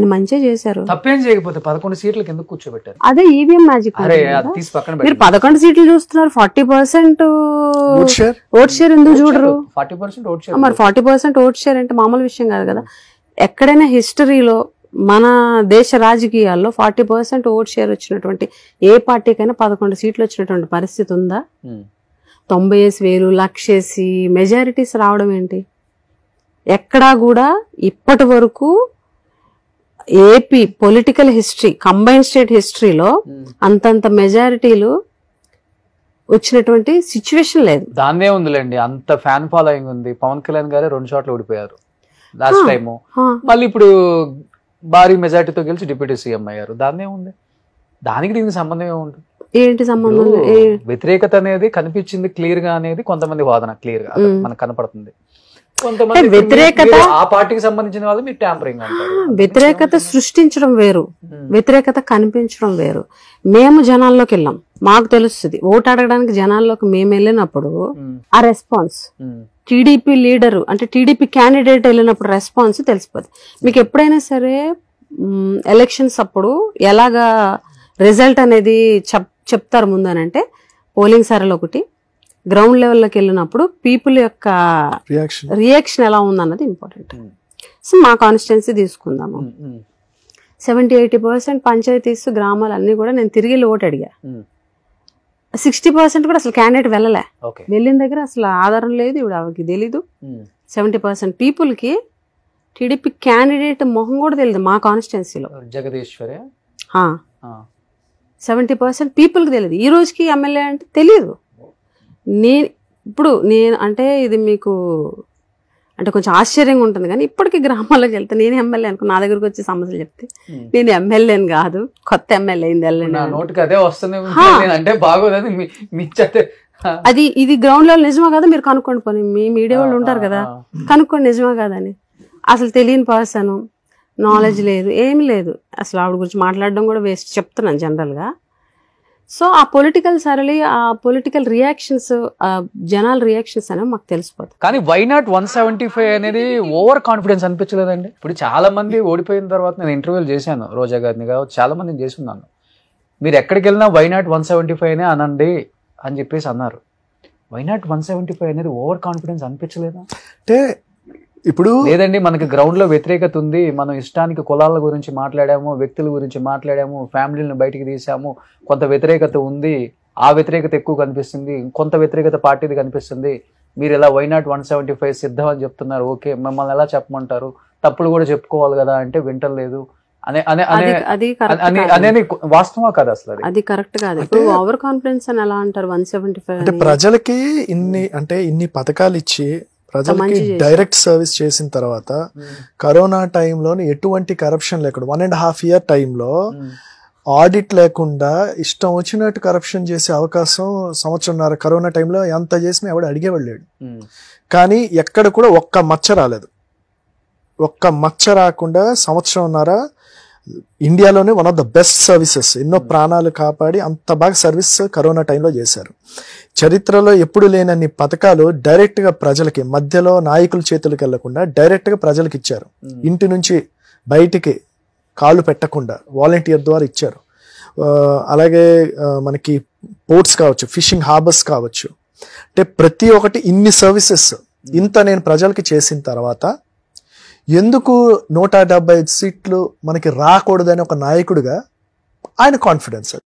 ఆయన మంచిగా చేశారు. తప్పేం చేయకపోతే 11 సీట్లకు ఎందుకు కూర్చోబెట్టారు? అదే ఈవీఎం మ్యాజిక్. మీరు 11 సీట్లు చూస్తున్నారు, 40% ఓట్ షేర్ ఎందుకు చూడరు? 40% ఓట్ షేర్. మరి 40% ఓట్ షేర్ అంటే మామూలు విషయం కాదు కదా. ఎక్కడైనా హిస్టరీలో మన దేశ రాజకీయాల్లో 40% ఓట్ షేర్ వచ్చినటువంటి ఏ పార్టీకైనా 11 సీట్లు వచ్చినటువంటి పరిస్థితి ఉందా? 90,000 లక్షేసి మెజారిటీస్ రావడం ఏంటి? ఎక్కడా కూడా ఇప్పటి వరకు AP political history, combine state హిస్టరీలో అంతంత మెజారిటీలు వచ్చినటువంటి సిచ్యువేషన్ లేదు. దాన్నే ఉందిలేండి, అంత ఫ్యాన్ ఫాలోయింగ్ ఉంది. పవన్ కళ్యాణ్ గారే 2 చోట్ల ఓడిపోయారు లాస్ట్ టైం, మళ్ళీ ఇప్పుడు భారీ మెజారిటీతో గెలిచి డిప్యూటీ సీఎం అయ్యారు. దాన్నే ఉంది, దానికి దీనికి సంబంధం ఏముంటుంది? ఏంటి సంబంధం? వ్యతిరేకత అనేది కనిపించింది క్లియర్ గా అనేది కొంతమంది వాదన, క్లియర్ గా మనకు కనపడుతుంది. వ్యతిరేకత ఆ పార్టీకి సంబంధించిన వాళ్ళు మీరు ట్యాంపరింగ్ అంటారు. వ్యతిరేకత సృష్టించడం వేరు, వ్యతిరేకత కనిపించడం వేరు. మేము జనాల్లోకి వెళ్ళాం, మాకు తెలుస్తుంది. ఓటు అడగడానికి జనాల్లోకి మేము వెళ్ళినప్పుడు ఆ రెస్పాన్స్, టీడీపీ లీడరు అంటే టీడీపీ క్యాండిడేట్ వెళ్ళినప్పుడు రెస్పాన్స్ తెలిసిపోతుంది. మీకు ఎప్పుడైనా సరే ఎలక్షన్స్ అప్పుడు ఎలాగా రిజల్ట్ అనేది చెప్తారు ముందు అని అంటే, పోలింగ్ సరళి ఒకటి, గ్రౌండ్ లెవెల్లోకి వెళ్ళినప్పుడు పీపుల్ యొక్క రియాక్షన్ ఎలా ఉందన్నది ఇంపార్టెంట్. సో మా కాన్స్టిట్యున్సీ తీసుకుందాము, 70-80% పంచాయతీస్ గ్రామాలు అన్ని కూడా నేను తిరిగి ఓటు అడిగా. 60% కూడా అసలు క్యాండిడేట్ వెళ్ళలే. వెళ్ళిన దగ్గర అసలు ఆధారం లేదు, ఇప్పుడు ఆవిడకి తెలీదు. 70% పీపుల్కి టీడీపీ క్యాండిడేట్ మొహం కూడా తెలియదు మా కాన్స్టిట్యున్సీలో. జగదీశ్వరి 70% పీపుల్కి తెలియదు. ఈ రోజుకి ఎమ్మెల్యే అంటే తెలియదు. నేను అంటే ఇది మీకు అంటే కొంచెం ఆశ్చర్యంగా ఉంటుంది, కానీ ఇప్పటికీ గ్రామాల్లోకి వెళ్తే నేను ఎమ్మెల్యే అనుకో, నా దగ్గరకు వచ్చి సమస్యలు చెప్తే నేను ఎమ్మెల్యేని కాదు, కొత్త ఎమ్మెల్యే అయింది అది ఇది గ్రౌండ్ లెవెల్ నిజమా కదా మీరు కనుక్కోండి. పోనీ మీ మీడియా వాళ్ళు ఉంటారు కదా, కనుక్కోండి నిజమా కాదని. అసలు తెలియని పర్సన్, నాలెడ్జ్ లేదు, ఏమి లేదు, అసలు ఆవిడ గురించి మాట్లాడడం కూడా వేస్ట్ చెప్తున్నాను జనరల్గా. సో ఆ పొలిటికల్ సరళి, ఆ పొలిటికల్ రియాక్షన్స్, జనాల రియాక్షన్స్ అనేవి మాకు తెలిసిపోతుంది. కానీ వై నాట్ 175 అనేది ఓవర్ కాన్ఫిడెన్స్ అనిపించలేదండి? ఇప్పుడు చాలా మంది ఓడిపోయిన తర్వాత నేను ఇంటర్వ్యూలు చేశాను, రోజా గారిని కావచ్చు, చాలా మందిని చేస్తున్నాను. మీరు ఎక్కడికి వెళ్ళినా వై నాట్ 175 అనండి అని చెప్పేసి అన్నారు. వై నాట్ 175 అనేది ఓవర్ కాన్ఫిడెన్స్ అనిపించలేదా? అంటే ఇప్పుడు లేదండి, మనకి గ్రౌండ్ లో వ్యతిరేకత ఉంది, మనం ఇష్టానికి కులాల గురించి మాట్లాడాము, వ్యక్తుల గురించి మాట్లాడాము, ఫ్యామిలీని బయటికి తీసాము, కొంత వ్యతిరేకత ఉంది, ఆ వ్యతిరేకత ఎక్కువ కనిపిస్తుంది, కొంత వ్యతిరేకత పార్టీది కనిపిస్తుంది, మీరు ఇలా వై నాట్ 175 సిద్ధం అని చెప్తున్నారు. ఓకే, మిమ్మల్ని ఎలా చెప్పమంటారు, తప్పులు కూడా చెప్పుకోవాలి కదా అంటే వింటలేదు అనేది వాస్తవా కదా? అసలు అది కరెక్ట్ కాదు. ఓవర్ కాన్ఫిడెన్స్ అని ఎలా అంటారు? 175 అంటే ప్రజలకి ఇన్ని పథకాలు ఇచ్చి ప్రజలకి డైరెక్ట్ సర్వీస్ చేసిన తర్వాత కరోనా టైంలో ఎటువంటి కరప్షన్ లేకుండా 1.5 year టైంలో ఆడిట్ లేకుండా ఇష్టం వచ్చినట్టు కరప్షన్ చేసే అవకాశం సంవత్సరంన్నర కరోనా టైంలో ఎంత చేసినా ఎవడు అడిగేవాళ్ళాడు. కానీ ఎక్కడ కూడా ఒక్క మచ్చ రాలేదు. ఒక్క మచ్చ రాకుండా సంవత్సరంన్నర ఇండియాలోనే one of the best services, ఎన్నో ప్రాణాలు కాపాడి అంత బాగా సర్వీస్ కరోనా టైంలో చేశారు. చరిత్రలో ఎప్పుడు లేనన్ని పథకాలు డైరెక్ట్ గా ప్రజలకి, మధ్యలో నాయకుల చేతులకు వెళ్లకుండా డైరెక్ట్ గా ప్రజలకు ఇచ్చారు. ఇంటి నుంచి బయటికి కాళ్ళు పెట్టకుండా వాలంటీర్ ద్వారా ఇచ్చారు. అలాగే మనకి పోర్ట్స్ కావచ్చు, ఫిషింగ్ హార్బర్స్ కావచ్చు, అంటే ప్రతి ఒక్కటి ఇన్ని సర్వీసెస్ ఇంత నేను ప్రజలకి చేసిన తర్వాత ఎందుకు 175 సీట్లు మనకి రాకూడదని ఒక నాయకుడిగా ఆయన కాన్ఫిడెన్స్.